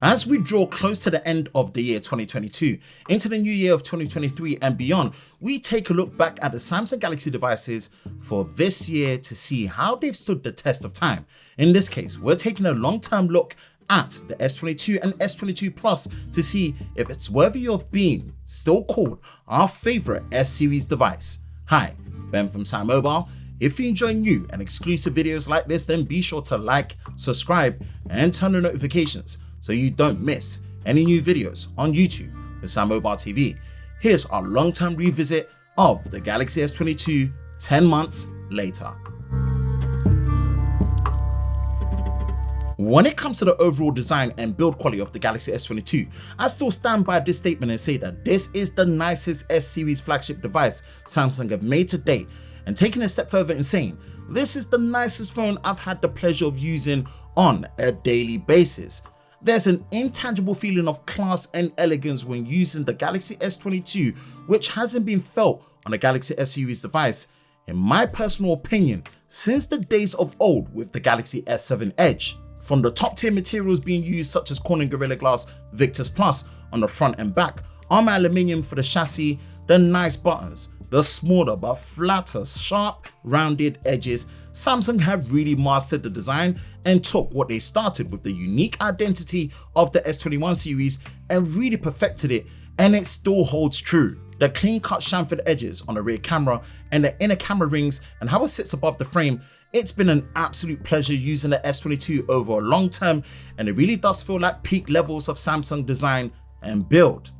As we draw close to the end of the year 2022 into the new year of 2023 and beyond, we take a look back at the Samsung Galaxy devices for this year to see how they've stood the test of time. In this case, we're taking a long-term look at the S22 and S22 Plus to see if it's worthy of being still called our favorite S-series device. Hi, Ben from Sam Mobile. If you enjoy new and exclusive videos like this, then be sure to like, subscribe, and turn on notifications so you don't miss any new videos on YouTube with Sam Mobile TV. Here's our long-term revisit of the Galaxy S22 10 months later. When it comes to the overall design and build quality of the Galaxy S22, I still stand by this statement and say that this is the nicest S-series flagship device Samsung have made to date, and taking a step further in saying, this is the nicest phone I've had the pleasure of using on a daily basis. There's an intangible feeling of class and elegance when using the Galaxy S22, which hasn't been felt on a Galaxy S series device, in my personal opinion, since the days of old with the Galaxy S7 Edge. From the top tier materials being used such as Corning Gorilla Glass Victus Plus on the front and back, armor aluminium for the chassis, the nice buttons, the smaller but flatter, sharp, rounded edges, Samsung have really mastered the design and took what they started with the unique identity of the S21 series and really perfected it, and it still holds true. The clean-cut chamfered edges on the rear camera and the inner camera rings and how it sits above the frame, it's been an absolute pleasure using the S22 over a long term, and it really does feel like peak levels of Samsung design and build.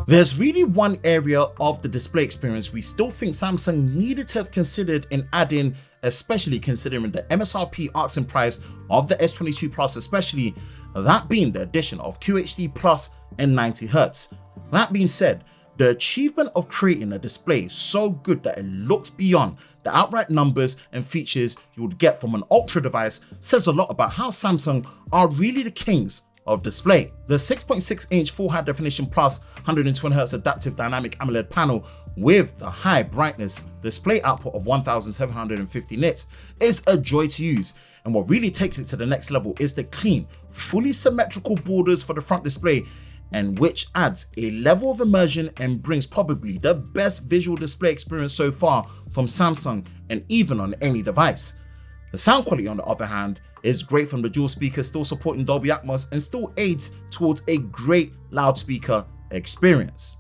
There's really one area of the display experience we still think Samsung needed to have considered in adding, especially considering the MSRP asking price of the S22 Plus, especially that being the addition of QHD Plus and 90Hz. That being said, the achievement of creating a display so good that it looks beyond the outright numbers and features you would get from an Ultra device says a lot about how Samsung are really the kings of display. The 6.6-inch full high definition plus 120Hz adaptive dynamic AMOLED panel with the high brightness display output of 1750 nits is a joy to use, and what really takes it to the next level is the clean, fully symmetrical borders for the front display, and which adds a level of immersion and brings probably the best visual display experience so far from Samsung and even on any device. The sound quality, on the other hand, is great from the dual speakers still supporting Dolby Atmos and still aids towards a great loudspeaker experience.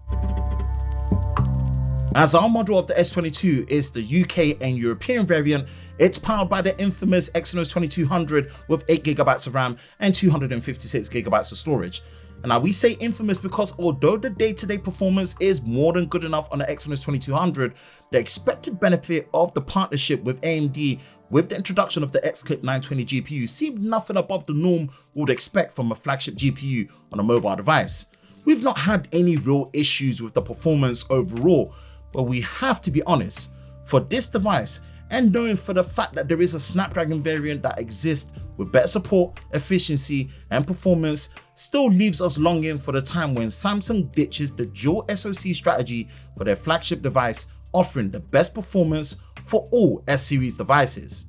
As our model of the S22 is the UK and European variant, it's powered by the infamous Exynos 2200 with 8GB of RAM and 256GB of storage. And now we say infamous because although the day-to-day performance is more than good enough on the Exynos 2200, the expected benefit of the partnership with AMD with the introduction of the X-Clip 920 GPU seemed nothing above the norm we would expect from a flagship GPU on a mobile device. We've not had any real issues with the performance overall, but we have to be honest, for this device, and knowing for the fact that there is a Snapdragon variant that exists with better support, efficiency, and performance, still leaves us longing for the time when Samsung ditches the dual SoC strategy for their flagship device, offering the best performance for all S-series devices.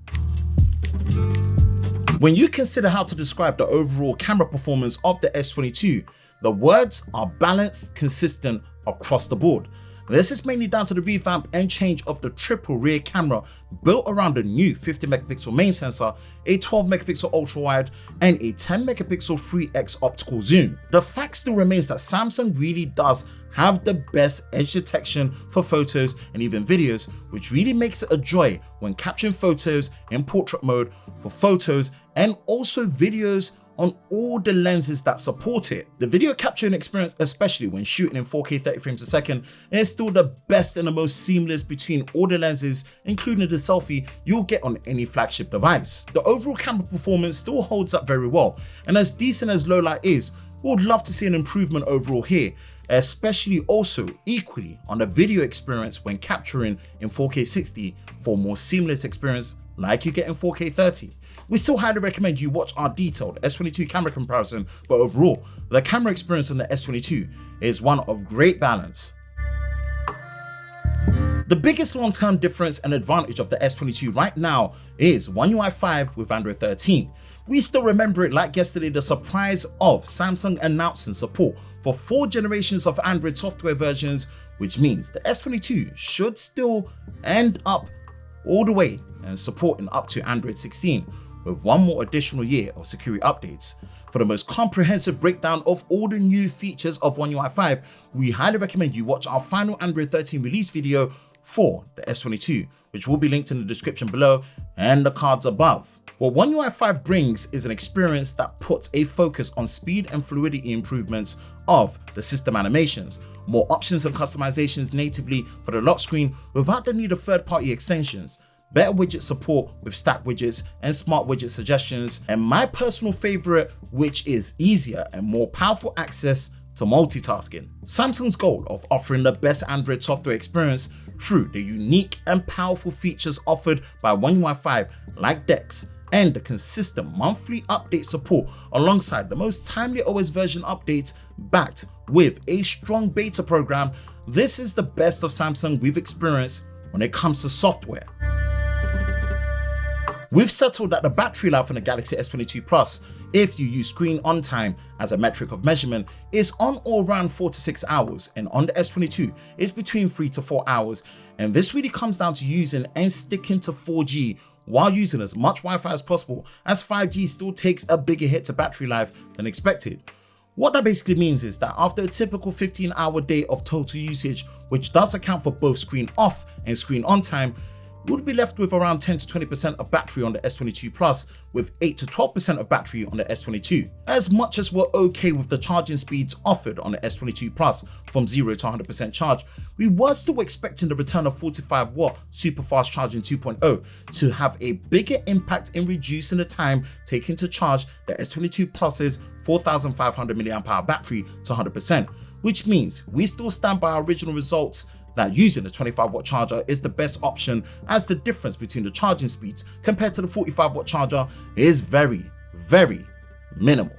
When you consider how to describe the overall camera performance of the S22, the words are balanced, consistent across the board. This is mainly down to the revamp and change of the triple rear camera built around a new 50MP main sensor, a 12MP ultra wide, and a 10MP 3x optical zoom. The fact still remains that Samsung really does have the best edge detection for photos and even videos, which really makes it a joy when capturing photos in portrait mode for photos and also videos on all the lenses that support it. The video capturing experience, especially when shooting in 4K 30 frames a second, is still the best and the most seamless between all the lenses, including the selfie you'll get on any flagship device. The overall camera performance still holds up very well, and as decent as low light is, we would love to see an improvement overall here, especially also equally on the video experience when capturing in 4K 60 for a more seamless experience like you get in 4K 30. We still highly recommend you watch our detailed S22 camera comparison, but overall, the camera experience on the S22 is one of great balance. The biggest long-term difference and advantage of the S22 right now is One UI 5 with Android 13. We still remember it like yesterday, the surprise of Samsung announcing support for 4 generations of Android software versions, which means the S22 should still end up all the way and supporting up to Android 16 with 1 more additional year of security updates. For the most comprehensive breakdown of all the new features of One UI 5, we highly recommend you watch our final Android 13 release video for the S22, which will be linked in the description below and the cards above. What One UI 5 brings is an experience that puts a focus on speed and fluidity improvements of the system animations, more options and customizations natively for the lock screen without the need of third-party extensions, better widget support with stack widgets and smart widget suggestions, and my personal favorite, which is easier and more powerful access to multitasking. Samsung's goal of offering the best Android software experience through the unique and powerful features offered by One UI 5 like DeX and the consistent monthly update support alongside the most timely OS version updates backed with a strong beta program. This is the best of Samsung we've experienced when it comes to software. We've settled that the battery life on the Galaxy S22 Plus, if you use screen on time as a metric of measurement, is on or around 4 to 6 hours, and on the S22 is between 3 to 4 hours. And this really comes down to using and sticking to 4G while using as much Wi-Fi as possible, as 5G still takes a bigger hit to battery life than expected. What that basically means is that after a typical 15-hour day of total usage, which does account for both screen off and screen on time, would be left with around 10 to 20% of battery on the S22 Plus, with 8 to 12% of battery on the S22. As much as we're okay with the charging speeds offered on the S22 Plus from 0 to 100% charge, we were still expecting the return of 45-watt super fast charging 2.0 to have a bigger impact in reducing the time taken to charge the S22 Plus's 4,500 mAh battery to 100%, which means we still stand by our original results that using the 25-watt charger is the best option, as the difference between the charging speeds compared to the 45-watt charger is very, very minimal.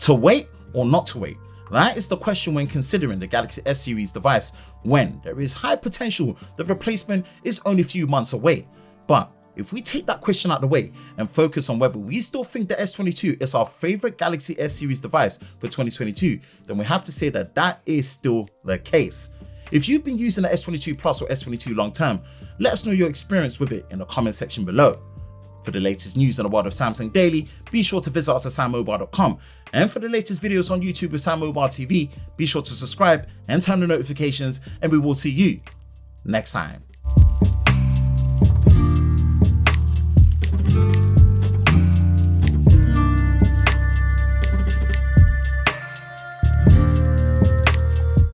To wait or not to wait? That is the question when considering the Galaxy S series device, when there is high potential the replacement is only a few months away. But if we take that question out of the way and focus on whether we still think the S22 is our favorite Galaxy S series device for 2022, then we have to say that that is still the case. If you've been using the S22 Plus or S22 long term, let us know your experience with it in the comment section below. For the latest news in the world of Samsung daily, be sure to visit us at sammobile.com. And for the latest videos on YouTube with Sam Mobile TV, be sure to subscribe and turn on notifications, and we will see you next time.